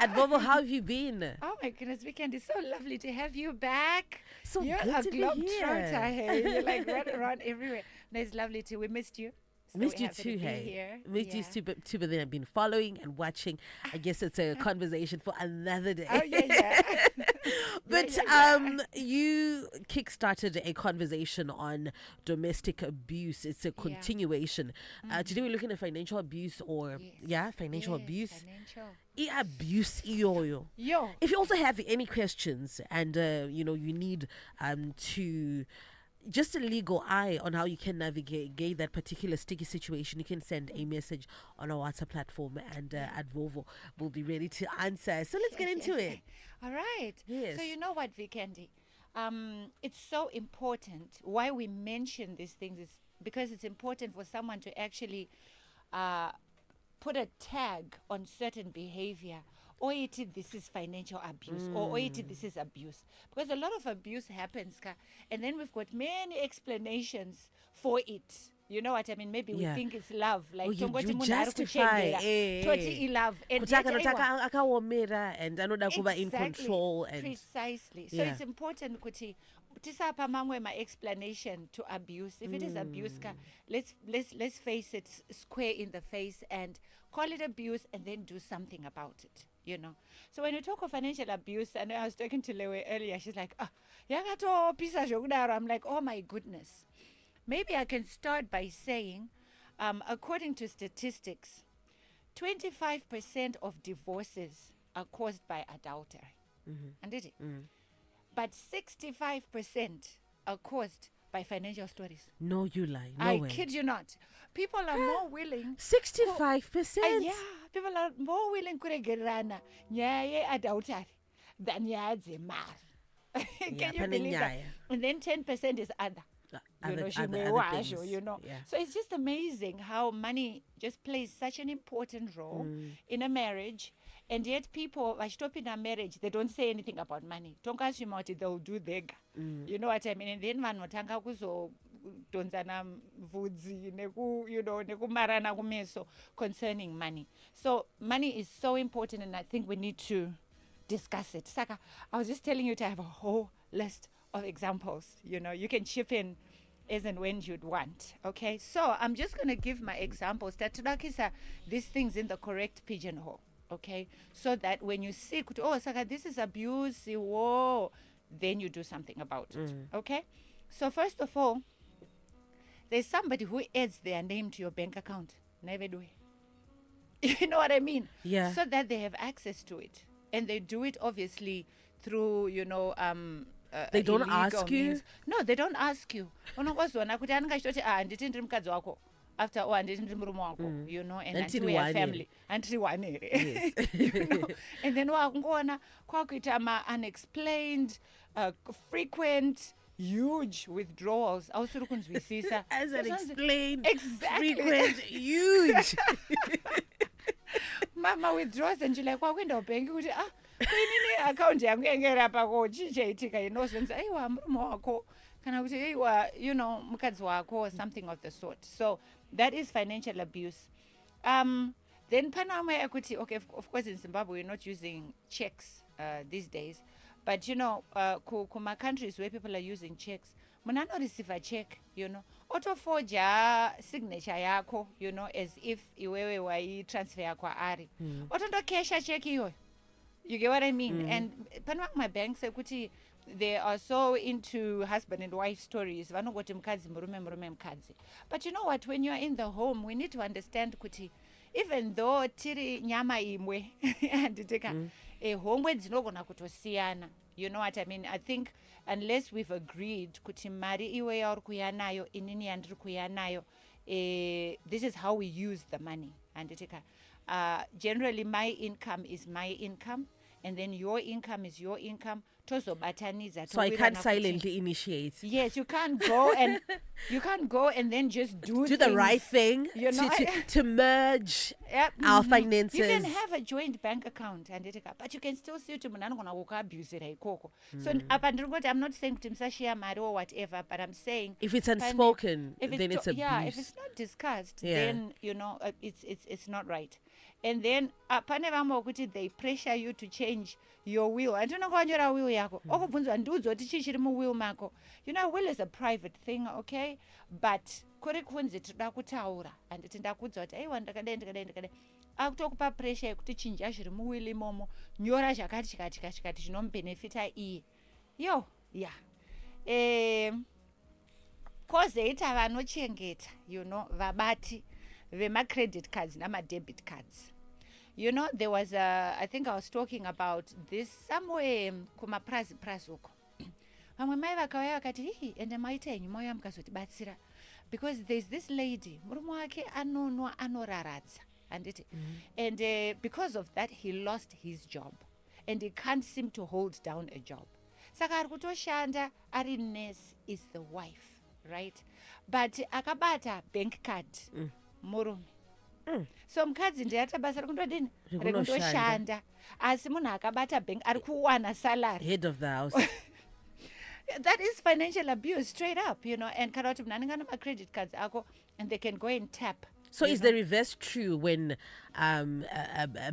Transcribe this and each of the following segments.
Advovo, how have you been? Oh my goodness, Weekend, it's so lovely to have you back. So You're good a to be globetrotter, here. hey. You're like running around everywhere. No, it's lovely too. We missed you. So Missed we're you happy too, to be hey. here. Missed you Yeah. too, but then I've been following and watching. I guess it's a conversation for another day. Oh yeah, yeah. But yeah. you kickstarted a conversation on domestic abuse. It's a Yeah. continuation. Today we're looking at financial abuse, or financial Yes, abuse. financial. Abuse iyoyo. Yo. If you also have any questions and you need to just a legal eye on how you can navigate that particular sticky situation, you can send a message on our WhatsApp platform, and Advovo will be ready to answer. So let's get into it. All right. Yes. So you know what, Vikendi? It's so important. Why we mention these things is because it's important for someone to actually put a tag on certain behavior. Or this is financial abuse, or this is abuse. Because a lot of abuse happens, and then we've got many explanations for it. You know what I mean? Maybe we think it's love. Like, you tongoti munhu ari justify kuchengera, toti i-love. And kuti yet, akanoti aiwa, akaomera and anoda kuva in control, and precisely. So it's important kuti tisapa mamwe ma explanation to abuse. If it is abuse, let's face it square in the face and call it abuse, and then do something about it. You know, so when you talk of financial abuse, and I was talking to Lewe earlier, she's like, I'm like, oh my goodness. Maybe I can start by saying, according to statistics, 25% of divorces are caused by adultery. And did it? But 65% are caused by financial stories. no, you lie. No I way. kid you not. People are more willing 65%. yeah, people are more willing kuregerana nyaya adultery than nyaya dzemari. Can you pane believe that? nyaya. And then 10% is other. Other Shimewasho, things. you know. Yeah. So it's just amazing how money just plays such an important role in a marriage. And yet people stop in a marriage, they don't say anything about money. Don't assume what they'll do there. You know what I mean? And then vanotanga kuzodonzana vudzi nekumarana kumeso concerning money. So money is so important, and I think we need to discuss it. Saka, I was just telling you to have a whole list of examples. You know, you can chip in as and when you'd want. Okay, so I'm just going to give my examples. Tatudakisa these things in the correct pigeonhole. Okay, so that when you see, oh, Saka, this is abuse, whoa, then you do something about it. Okay, so first of all, there's somebody who adds their name to your bank account. Never do it. You know what I mean? Yeah. So that they have access to it, and they do it obviously through They don't illegal ask you? means. No, they don't ask you. Unongozona kuti aningachitoti nditi ndiri mukadzi wako after handiti ndiri murume wako, you know, and Until until we are one family handiri one Yes. you know, and then wakungoona kwakuita unexplained frequent huge withdrawals ausiri kunzwisisa As an explained, Exactly. frequent, huge. mama withdraws and you're like kwakuenda kubenki kuti kuinini akaunti yangu yangera pako chii chaitika inozonzi aiwa murume wako kana kuti aiwa mukadzi wako or something of the sort. So that is financial abuse. Then panamwe ekuti, okay, of course in Zimbabwe we're not using checks these days, but kuma countries where people are using checks, munhu anoreceive a check, otoforja signature yako, as if iwewe waitransfer kwaari, otondokesha check iyoyo. You get what I mean? And my bank sekuti they are so into husband and wife stories. Vanongoti mukadzi murume mukadzi. But you know what? When you are in the home, we need to understand kuti even though tiri nyama imwe handiteka homwe dzinogona kutosiyana. You know what I mean? I think unless we've agreed kuti mari iwe yauri kuuya nayo inini yandiri kuuya nayo, this is how we use the money. Handiteka. Generally my income is my income, and then your income is your income. So I can't silently initiate. Yes, you can't go and then just do the right thing, to merge our finances. You can have a joint bank account, but you can still see to abuse it. So I'm not saying to share mari or whatever, but I'm saying if it's unspoken, then it's abuse. Yeah, if it's not discussed, then it's not right. and then pane vamwe vokuti they pressure you to change your will. Andinonga wanyora will yako okubvunzwa ndiudzo kuti chii chiri muwill mako. You know, will is a private thing, okay, but kuri kunzi tinoda kutaura handiti ndakuudza kuti aiwa ndakadai akutokupa pressure yekuti chinja zviri muwill imomo, nyora zvakati chikati chinomubenefita iye. Yo, yeah. Kozoita vanochengeta, you know, vabati vema-credit cards nama-debit cards. You know, there was I think I was talking about this somewhere kumaprazi uko. Vamwe mai vakauya vakati, ende maita henyu mauya mukazotibatsira. Because there's this lady, murume wake anonwa anoraradza. And because of that, he lost his job. And he can't seem to hold down a job. Saka ari kutoshanda ari nurse is the wife, right? But akabata bank card murume. So mukadzi ndiye ata basa rekundodini rekundoshanda, asi munhu akabata bank ari kuwana salary, head of the house. That is financial abuse straight up, you know. And kana kuti munhu anenge ana ma-credit cards ako and they can go and tap. So is the reverse true when a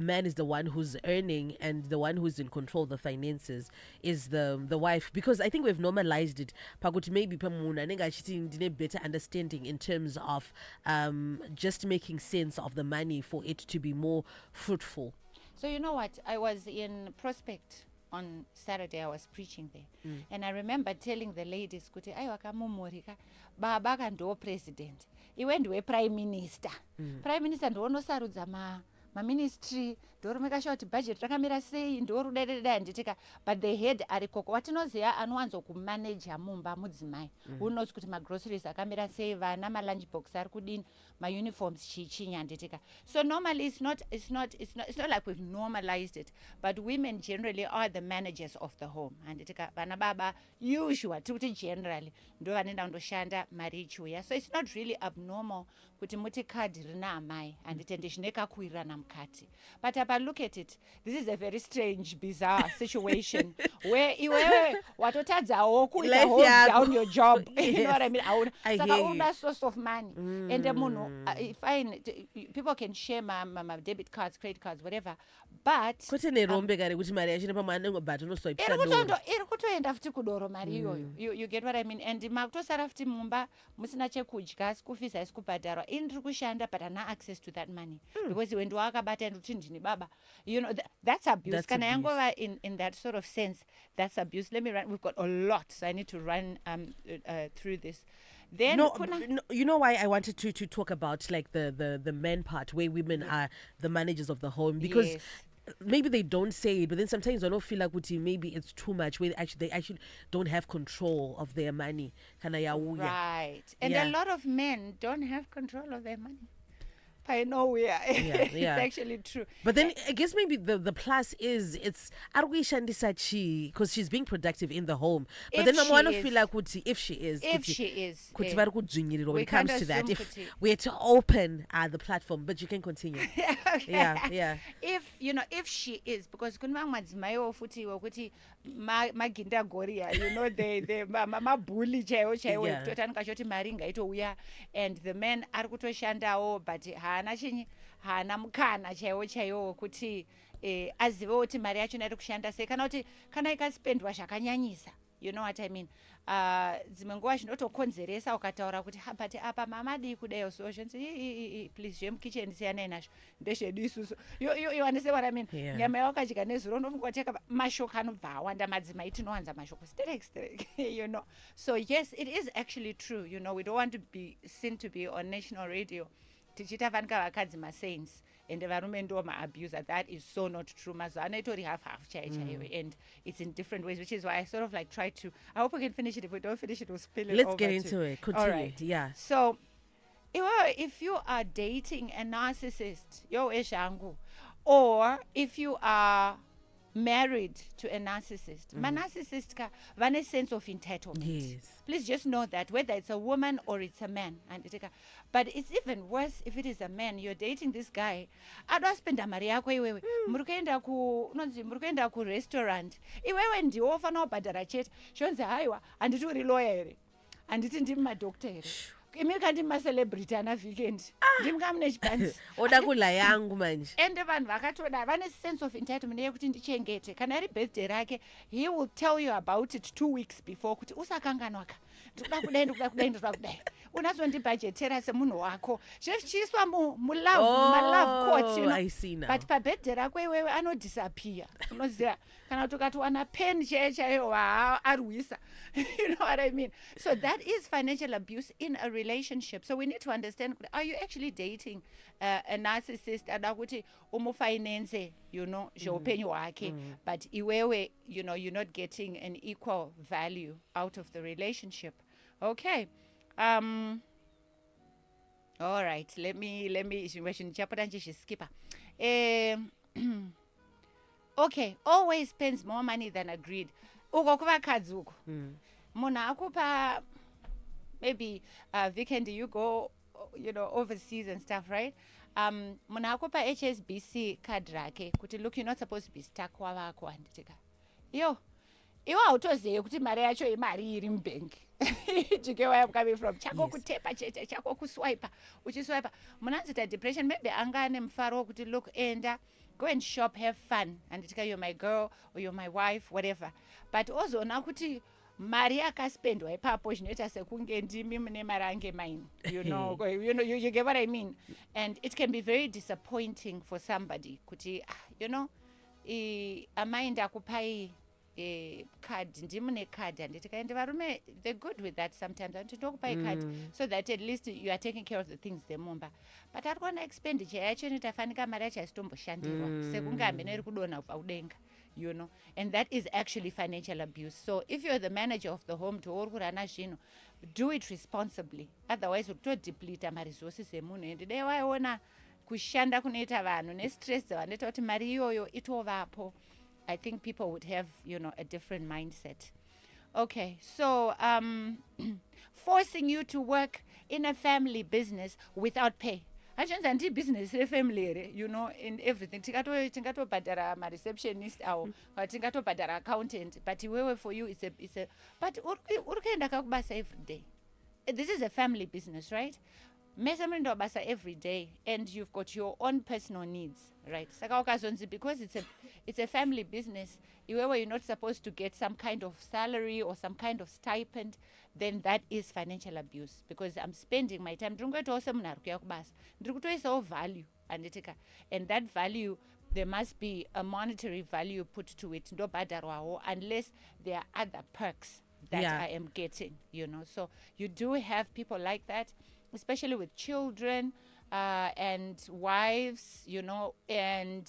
man is the one who's earning and the one who's in control of the finances is the wife? Because I think we've normalized it. Pakuti maybe pamuna nenga achiti better understanding in terms of just making sense of the money for it to be more fruitful. So you know what? I was in Prospect on Saturday. I was preaching there. And I remember telling the ladies, kuti aiwa kamumurika baba kando president. Iwe ndiwe prime minister. Prime minister ndoonosarudza maministry, ndoromeka sure kuti budget rakamira sei, ndorudededa nditika. But the head arikoko watinoziva anowanzo kumanager mumba mudzimai. Who knows kuti groceries akamira sei, vana lunch box ari kudini, uniforms chichinya nditika. So normally it's not like we've normalized it, but women generally are the managers of the home. Nditika vana baba usually tuti generally ndo vanenda kundoshanda mari ichiuya. So it's not really abnormal kuti muti card rina amai handitende zvinekakuirana mukati. But if I look at it, this is a very strange, bizarre situation where iwewe watotadzawo kuita hold down your job. You know what I mean? Saka una source of money. And fine, people can share my debit cards, credit cards, whatever. But you get what I mean? And makutosara futi mumba musina chekudya, school fees hasikubhadharwa. Indiri kushanda but ana access to that money. Because when wakabata nduti ndini baba, you know, that's abuse. Kana yangova in that sort of sense, that's abuse. Let me run. We've got a lot, so I need to run through this. Then no, you know why I wanted to talk about like the men part where women are the managers of the home, because maybe they don't say it, but then sometimes I don't feel like maybe it's too much where they actually don't have control of their money. Right. And a lot of men don't have control of their money. I know we are. It's actually true. But then I guess maybe the plus is it's because she's being productive in the home. But then I want to feel like if she is when it comes to that, if we're to open the platform, but you can continue. Yeah. If she is, because maginda goria, you know, the mama bully and the men are kutoshandao, but hana mukana chaiwo kuti azive kuti mari yacho iri kushanda sei, kana kuti kana ikaspendwa zvakanyanyisa. You know what I mean? Dzimwe nguva zvinotokonzeresa ukataura kuti but apa mama dii kudayo so please zvemukitchen siyanai nazvo ndezvedu isusu. You understand what I mean? Nyama yakadya nezuro unofunga kuti mashoko anobva awanda, madzimai tinowanza mashoko sterek. You know, so yes, it is actually true. You know, we don't want to be seen to be on national radio tichita vanika vakadzi masaints and varume ndo ma-abuser. That is so not true. Mazana itori half chaiwo, and it's in different ways, which is why I sort of like try to. I hope we can finish it. If we don't finish it, we'll spill it. Let's get into it. Continue. All right. Yeah. So, if you are dating a narcissist, or if you are married to a narcissist, narcissist have a sense of entitlement. Yes. Please just know that whether it's a woman or it's a man, but it's even worse if it is a man. You're dating this guy, adospenda mari yako iwewe, murikuenda ku restaurant, iwewe ndiwo ofana kubhadhara chete, shonzi haiwa handiti uri lawyer here, handiti ndimi madoctor here, imi kandi macelebrity ana weekend ndimkamune chipanzi oda kula yangu manje. ende vanhu vakatoda vane sense of entitlement yekuti ndichengete kana iri birthday rake he will tell you about it 2 weeks before kuti usakanganwaka ndikuda kudai ndikuda kudai ndikuda kudai unazondibhajetera semunhu wako zvichiiswa malove courts, you know? I see now. But pabirthday rako iwewe anodisappear unoziva kana kuti ukatowana pen chaiyo arwisa you know what I mean. So that is financial abuse in a relationship. So we need to understand, are you actually dating a narcissist ada kuti umufinance, you know, zveupenyu hwake, but iwewe, you know, you're not getting an equal value out of the relationship. Okay. All right, let me skipper. Okay, always spends more money than agreed. Uko kuvakadzi uko munhu akupa maybe weekend you go, you know, overseas and stuff, right? Munhu akupa HSBC card rake kuti look, you're not supposed to be stuck wavako handitika yo iwe hautozive kuti mari yacho imari iri mubank. You get where I'm coming from. Chako kutepa chete, chako kuswiper, uchiswiper. Munanzita depression, maybe angane mfaro kuti look, enda, go and shop, have fun. And it's you're my girl or you're my wife, whatever. But also nakuti mari akaspendwa ipapo zvinoita sekunge ndimi mune mari ange mine. You know, you get what I mean. And it can be very disappointing for somebody kuti you know, amainda kupai card ndimune card anditikaende varume they're good with that sometimes anditokupai card so that at least you are taking care of the things dzemumba, but ari kuona expenditure yacho inotafanika mari yacho haisitomboshandirwa sekunge hamene iri kudonha kubva kudenga, you know, and that is actually financial abuse. So if you're the manager of the home to uri kurana zvinhu, do it responsibly, otherwise uri kutodepleta maresources emunhu ende dai waiona kushanda kunoita vanhu nestress dzavanoita kuti mari iyoyo itovapo, I think people would have, you know, a different mindset. Okay, so forcing you to work in a family business without pay. Achanza ndi business refamily, you know, in everything. Tingato badara ma receptionist or tingato badara accountant, but iwewe for you it's a but urukenda kakubasa every day. This is a family business, right? Mesa mrindo basa every day, and you've got your own personal needs, right? Saka okazonzi, because it's a family business, iwewe you're not supposed to get some kind of salary or some kind of stipend, then that is financial abuse, because I'm spending my time ndingoitawo munhu ari kuuya kubasa ndiri kutoisawo value anditika, and that value there must be a monetary value put to it ndobhadharwawo, unless there are other perks that I am getting, you know. So you do have people like that, especially with children and wives, you know, and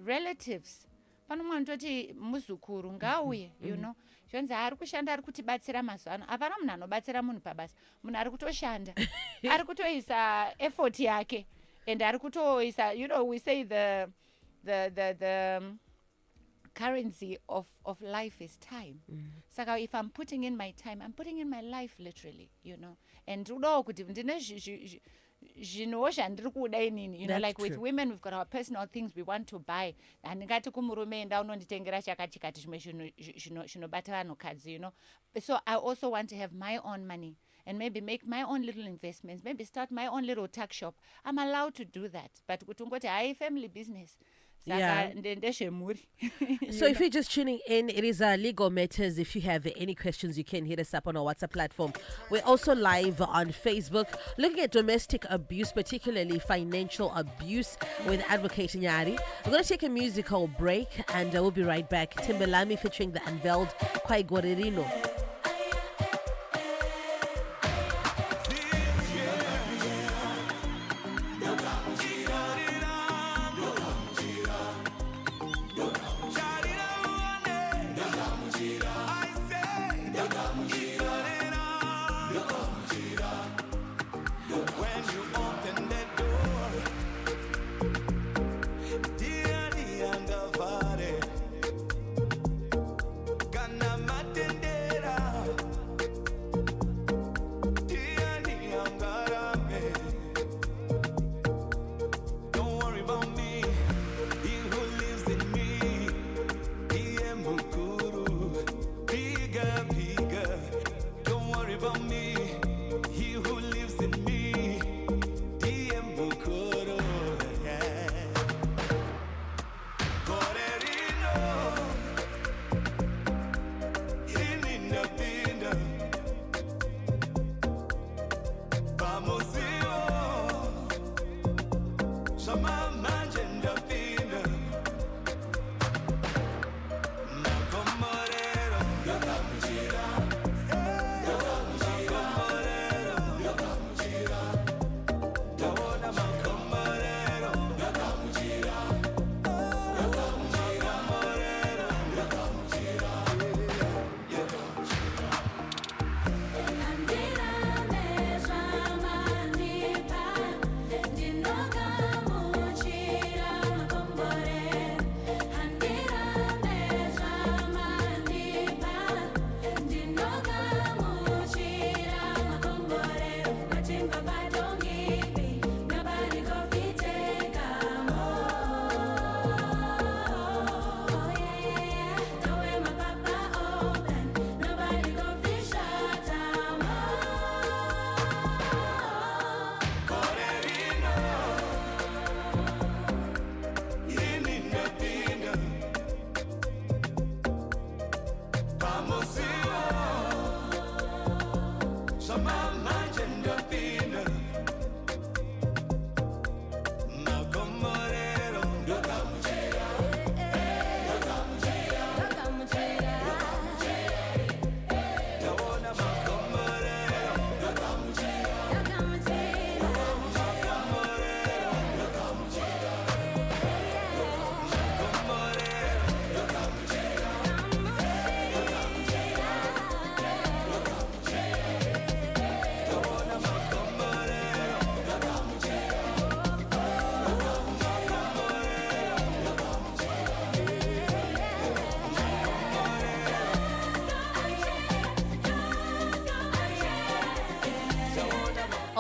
relatives. Pano mwana toti muzukuru ngauye, you know. Zvonzi ari kushanda ari kutibatsira mazuva ano. Hapana munhu anobatsira munhu pabasa. Munhu ari kutoshanda. Ari kutoisa effort yake. And ari kutoisa, you know, we say the currency of life is time. So if I'm putting in my time, I'm putting in my life literally, you know. And you know, like with women, we've got our personal things we want to buy. And you know. So I also want to have my own money and maybe make my own little investments, maybe start my own little tuck shop. I'm allowed to do that. But family business. Yeah. So if you're just tuning in, it is Legal Matters. If you have any questions, you can hit us up on our WhatsApp platform. We're also live on Facebook, looking at domestic abuse, particularly financial abuse, with Advocate Nyari. We're going to take a musical break, and we'll be right back. Timbalami featuring the Unveiled Kwai Gorerino. Kana matendera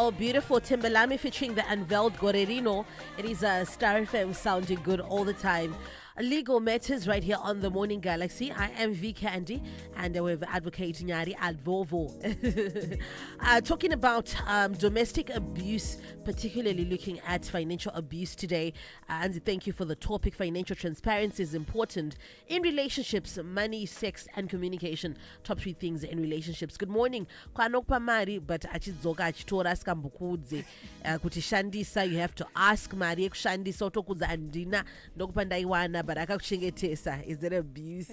Oh, beautiful Timbalami featuring the unveiled Gorerino. It is a Star FM sounding good all the time. Legal matters right here on the Morning Galaxy. I am V Candy, and we're advocating Nyari Advovo. Talking about domestic abuse, particularly looking at financial abuse today. And thank you for the topic. Financial transparency is important in relationships. Money, sex, and communication. Top 3 things in relationships. Good morning. Kwanokpa mari, but achidzoka achitora skambukudze kuti shandisa. You have to ask mari kushandisa otokudza andina ndokupa ndaiwana but akakuchengetesa. Is that abuse?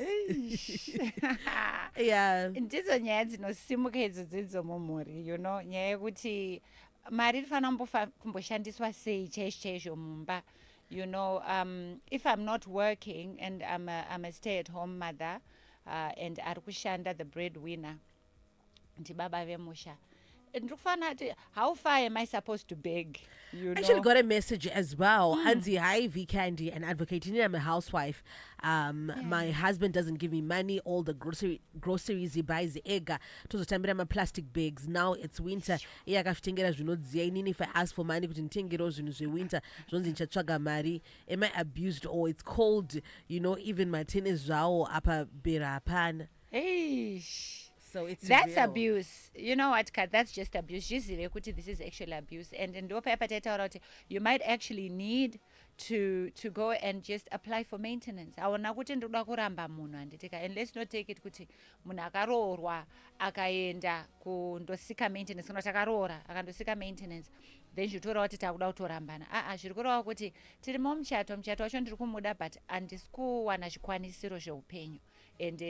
Yeah. Ndidzo nyaya dzinosimuka idzo dzidzo mumhuri, you know, nyaya yekuti mari inofanira kumboshandiswa sei chaizvo mumba. You know, if I'm not working and I'm a stay-at-home mother and ari kushanda, the breadwinner, ndibaba vemusha, how far am I supposed to beg? You Actually know? got a message as well. Anzi, hi V Candy, and advocating. I'm a housewife. My husband doesn't give me money. All the groceries he buys, the egg, tozotambira my plastic bags. Now it's winter. If I ask for money, winter. Mari. Am I abused or it's cold? You know, even my tennis zao apa berapan. So that's real. abuse. You know what, Kat? That's just abuse. This is actual abuse. And in you might actually need to go and just apply for maintenance. And let's not take it kuti munhu akaroorwa akaenda kundosika maintenance kana takaroora akandosika maintenance then zvitorawo kuti takuda kutorambana. Zviri kureva kuti tiri muchato wacho ndiri kumuda but handisi kuwana zvikwanisiro zveupenyu. And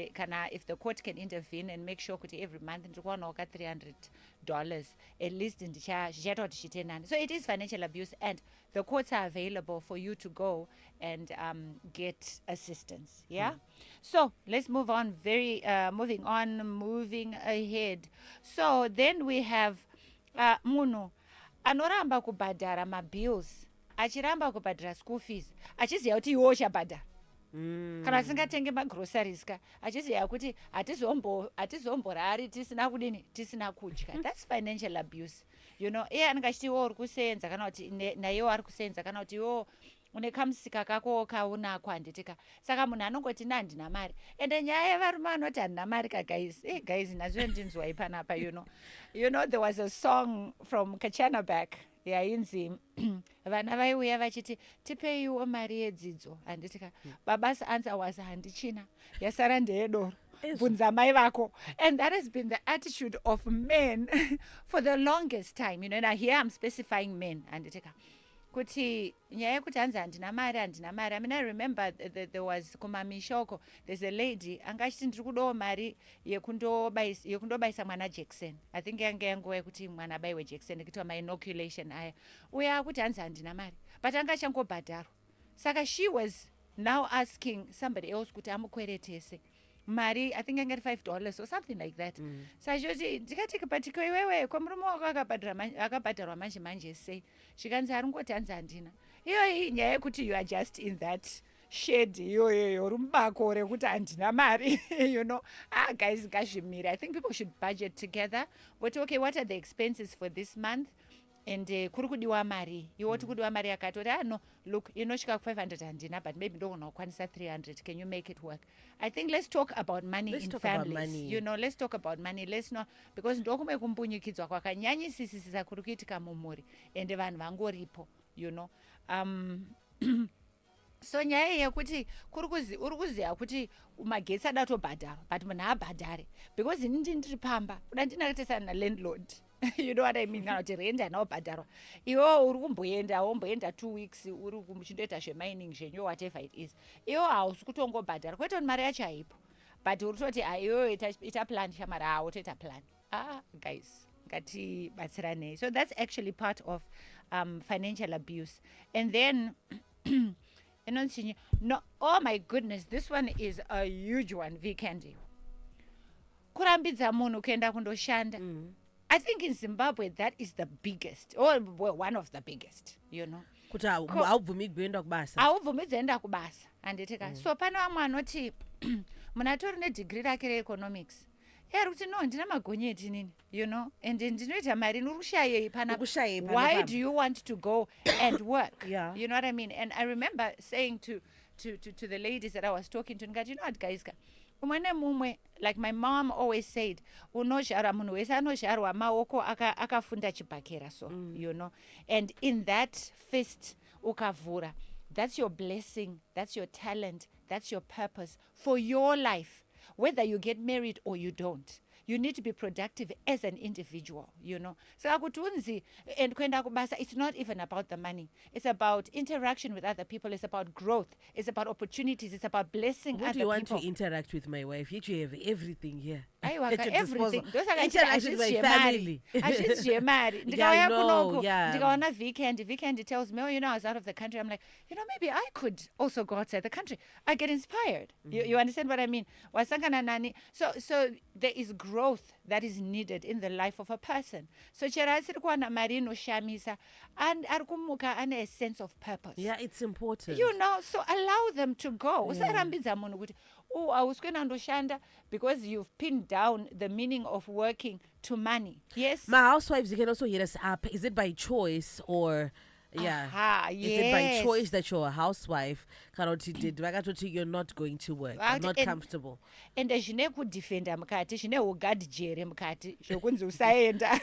if the court can intervene and make sure that every month $300, at least so it is financial abuse, and the courts are available for you to go and get assistance. Yeah. So let's move on. Moving ahead. So then we have munhu anoramba kubhadhara mabills, achiramba kubhadhara school fees, achiziva kuti iwo uchabhadhara. Kana asingatenge magroceries ka achiziva kuti hatizomborari tisina kudya. That's financial abuse. You know, anenge achiti iwo uri kusenza kana kuti naiwo ari kusenza kana kuti iwo une kamusika kako kaunako handitika. Saka munhu anongoti handina mari. Ende nyaya yevarume vanoti handina mari guys. Guys, nazvo ndinzwai panapa, you know. You know, there was a song from Kachana back. Yainzi vana vaiuya vachiti tipeiwo mari yedzidzo handitika. Baba's answer was handichina yasara ndeyedoro bvunza mai vako. And that has been the attitude of men for the longest time, you know. Now here I'm specifying men handitika kuti nyaya yekuti hanzi handina mari. I mean, I remember there was kumamishoko, there's a lady anga achiti ndiri kudawo mari yekundobaisa mwana jekiseni. I think yange yanguva yekuti mwana abaiwe jekiseni kuitwa mainoculation aya. Uya akuti hanzi handina mari but anga achangobhadharwa. Saka she was now asking somebody else kuti amukweretese mari, I think I get $5 or something like that. So ndikati patiko iwewe kwamurume wako akabhadharwa manje sei. Zvikanzi aringoti hanzi handina. Iyoyi nyaya yekuti you are just in that shade iyoyo rumubako rekuti handina mari. You know, guys, ngazvimire. I think people should budget together. But okay, what are the expenses for this month? And kuri kudiwa mari, iwo tikudiwa mari akati no, look, inosvika ku500 handina but maybe ndogona kukwanisa 300. Can you make it work? I think let's talk about money in families. You know, let's talk about money. Let's not, because ndokume kumbunyikidzwa kwakanyanyisisisa kuri kuitika mumhuri ende vanhu vangoripo, you know. So nyaya yekuti uri kuziva kuti magetsi ada kutobhadharwa but munhu haabhadhare because ini ndiri pamba kuda ndinakatesana nalandlord. You know what I mean? Kana kuti rent anaobhadharwa iwo uri kumboenda womboenda 2 weeks uri kuchindoita zvemining zvenyu whatever it is, iwo hausi kutongobhadhara kwete kuti mari yacho haipo but uri toti iwo ita plan shamari toita plan. Guys, ngatibatsiranei. So that's actually part of financial abuse. And then no, oh my goodness, this one is a huge one, V Candy. Kurambidza munhu kuenda kundoshanda. I think in Zimbabwe that is the biggest, or one of the biggest, you know. Kuti haubvumidzi kuenda kubasa. Haubvumidzi kuenda kubasa. Handitika. So pana vamwe vanoti munhu atori nedegree rake reeconomics ari kuti no ndina magonyeti nini, you know, and ndinoita mari norushayei Ukushayei panapa. Why panapa. do you want to go and work? Yeah. You know what I mean? And I remember saying to the ladies that I was talking to, you know what, guys, like my mom always said, unozhara munhu wese anozharwa maoko akafunda chibhakera, so you know, and in that fist ukavhura, that's your blessing, that's your talent, that's your purpose for your life, whether you get married or you don't. You need to be productive as an individual, you know. So akutunzi and kwenda kubasa, it's not even about the money. It's about interaction with other people. It's about growth. It's about opportunities. It's about blessing What other do you want people. to interact with my wife? Yet you have everything here. Aiwa, at your everything. disposal. Those are Interact with my family. Yeah, I know, yeah. Ndikaona weekend tells me, oh, you know, I was out of the country. I'm like, you know, maybe I could also go outside the country. I get inspired. You understand what I mean? Wasangana nani. So there is growth that is needed in the life of a person. So chera asiri kuwana mari inoshamisa and arikumuka ane a sense of purpose. Yeah, it's important. You know, so allow them to go. Usarambidza munhu kuti, oh, awuswena ndoshanda, because you've pinned down the meaning of working to money. Yes. My housewives, you can also hit us up. Is it by choice or yeah? Aha, Is it by yes. choice that you're a housewife? You're not going to work. I'm not comfortable. And zvine kudefenda mukati, zvine ugadhijere mukati, zvokunzi usaenda,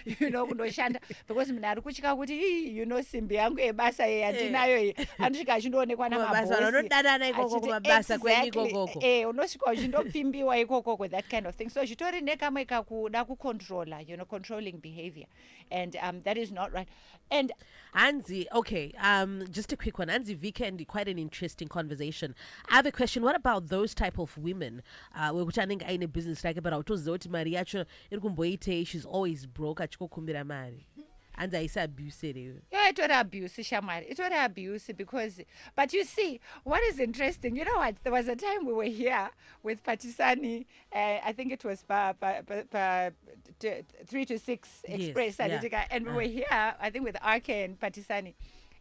you know, kundoshanda, because munhu ari kutya kuti, you know, simbi yangu yebasa iyi handinayo iyi, andisvika achindonekwa Vanodanana ikoko kumabasa kwenyu ikokoko. Unosvika uchindopimbiwa ikokoko, that kind of thing. So zvitori nekamwe kakuda kucontrola, you know, controlling behavior, and that is not right. And Anzi, okay, just a quick one. Anzi Weekend, quite an interesting conversation. I have a question. What about those type of women? Wekuti anenge aine business like but autoziva kuti mari yacho iri kumboitei, she's always broke, achikokumbira mari. And I say abuse it. yeah, it was abuse, Shamari. It was abuse because, but you see, what is interesting, you know what? There was a time we were here with Patisani, I think it was 3 to 6 Express, yeah. And we were here, I think, with RK and Patisani.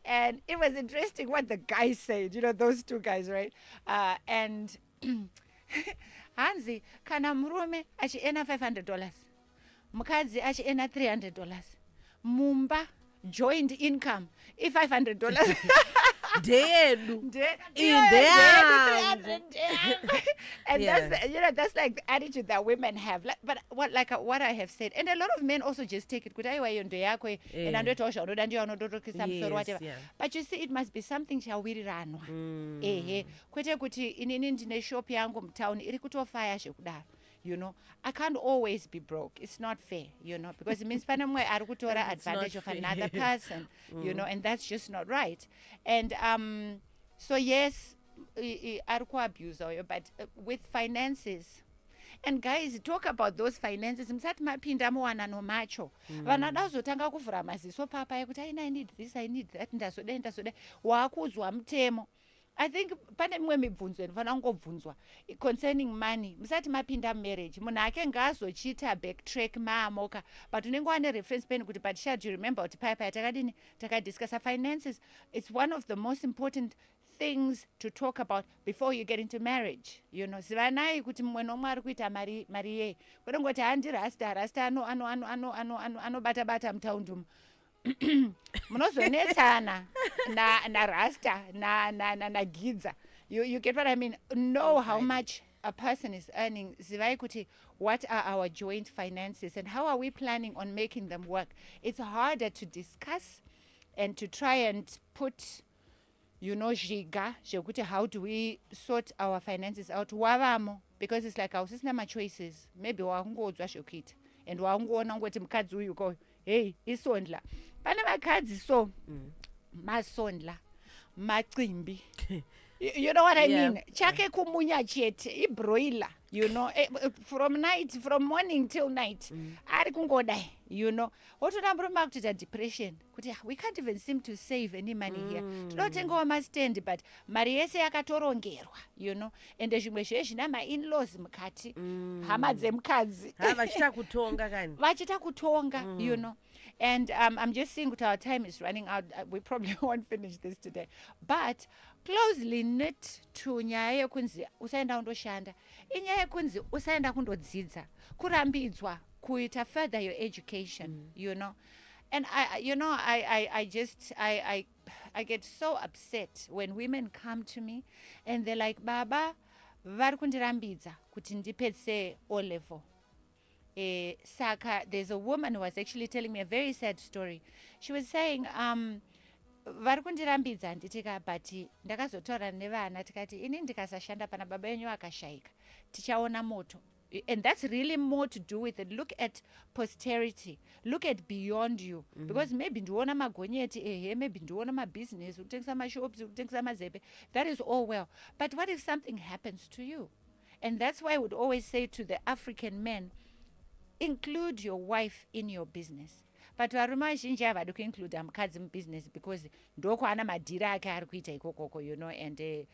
And it was interesting what the guys said, you know, those two guys, right? And Hanzi, kana murume achiena $500, mukadzi achiena $300. Mumba joint income $500. Dedu. And that's, you know, that's like the attitude that women have. Like, but what I have said, and a lot of men also just take it. But you see, it must be something chawirirano. Kwete kuti inini ndine shop yangu mtown iri kutofaya zvekudaro. You know, I can't always be broke. It's not fair, you know, because it means panemwe ari kutora advantage of another person, you know, and that's just not right. And so yes, ari kuabuse, but with finances. And guys, talk about those finances. Msati mapinda muwana no macho. Vanada uzotanga kuvhura maziso papa yekuti I need this, I need that, ndasode. Waakuzwa mtemo. I think pane mimwe mibvunzo inofanira kungobvunzwa concerning money. Musati mapinda marriage, munhu ake ngaazochiita backtrack maamoka, but unenge wane reference pen kuti but shall you remember kuti paya takadini takadiscussa finances. It's one of the most important things to talk about before you get into marriage, you know. Zivanai kuti mumwe nomwe ari kuita mari yei, kwete ngoti handi rasta anobata mutaundi umu. Munozonetsana na rasta na gidza. You get what I mean? Know how much a person is earning. Zivai kuti, what are our joint finances and how are we planning on making them work? It's harder to discuss and to try and put, you know, zhiga zvekuti how do we sort our finances out wavamo, because it's like hausisina machoices. Maybe wakungodzwa zvekuita and wakungoona ngoti mukadzi uyu ko hey isondla. Pane vakadzi so masondla macimbi. You know what I mean? Chake kumunya chete ibroiler, you know, from morning till night. Ari kungodai, you know. Otonamburuma kuita depression kuti we can't even seem to save any money here. Tinotengawo mastand but mari yese yakatorongerwa, you know. And zvimwe zvezvina ma-in-laws mukati, hama dzemukadzi. Vachita kutonga, you know. And I'm just seeing that our time is running out. We probably won't finish this today. But closely knit to nyaya yekunzi usaenda kundoshanda, inyaya yekunzi usaenda kundodzidza, kurambidzwa kuita further your education, you know. And I get so upset when women come to me and they're like, Baba, vari kundirambidza kuti ndipedze O level. Saka, there's a woman who was actually telling me a very sad story. She was saying, vari kundirambidza nditika, but ndakazotaura nevana tikati ini ndikasashanda pana baba yenyu akashayika tichaona moto. And that's really more to do with it. Look at posterity. Look at beyond you. Because maybe ndiona magonyeti, maybe ndiona ma business, utengisa ma shops, utengisa mazepe. That is all well. But what if something happens to you? And that's why I would always say to the African men, include your wife in your business. But varume vazhinji havadi kuinclude mukadzi mubusiness because ndokwaana madhira ake ari kuita ikokoko, you know, and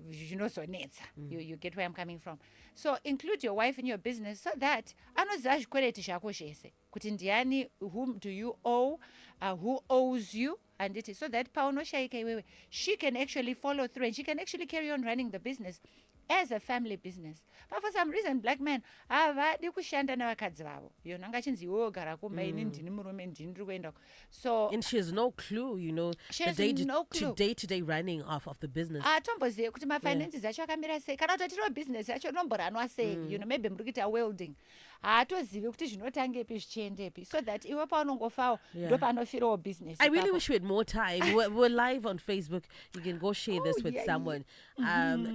zvinozonetsa. You get where I'm coming from. So include your wife in your business so that anoziva zvikwereti zvako zvese kuti ndiani, whom do you owe, who owes you, and it is so that paunoshayika iwewe she can actually follow through and she can actually carry on running the business as a family business. But for some reason black men havadi kushanda nevakadzi vavo, you know, ngachinzi iwewe gara kumba ini ndini murume ndini ndiri kuenda. So and she has no clue, you know, she the has no clue. day-to-day running of the business. Tombozive kuti mafinances acho akamira sei, kana kuti tiro business acho nomboranwa sei, you know, maybe muri kuita welding, haatozivi kuti zvinotangepi zvichiendepi, so that iwe paunongofawo ndopanofirawo business. I really wish we had more time. We're live on Facebook. You can go share this with someone.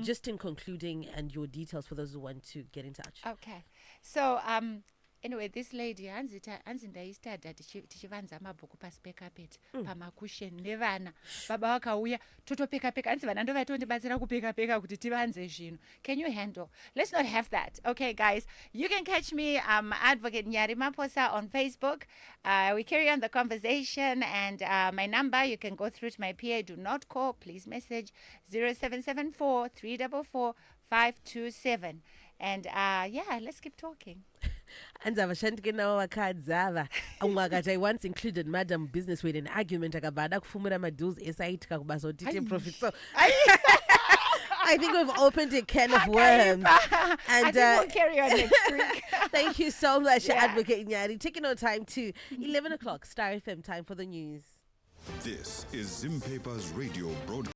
Just in concluding, and your details for those who want to get in touch. Okay. So, anyway, this lady, hanzi ndaistadha tichivanza mabhuku pasi pekapeti pamakushen nevana. Baba vakauya totopeka-peka, hanzi vana ndovatoondibatsira kupeka-peka kuti tivanze zvinhu. Can you handle? Let's not have that. Okay, guys. You can catch me, Advocate Nyari Maposa, on Facebook. We carry on the conversation, and my number, you can go through to my PA. Do not call. Please message 0774 344 527. And yeah, let's keep talking. And avashandike navo vakadzi ava umwe akati I once included madam business with an argument akabva kufumura madeals esaitika kubasa kuti tiite profit. So I think we've opened a can of worms. And we'll carry on next week. Thank you so much, Advocate Nyari. Taking our time to 11 o'clock, Star FM, time for the news. This is Zim Papers Radio broadcast.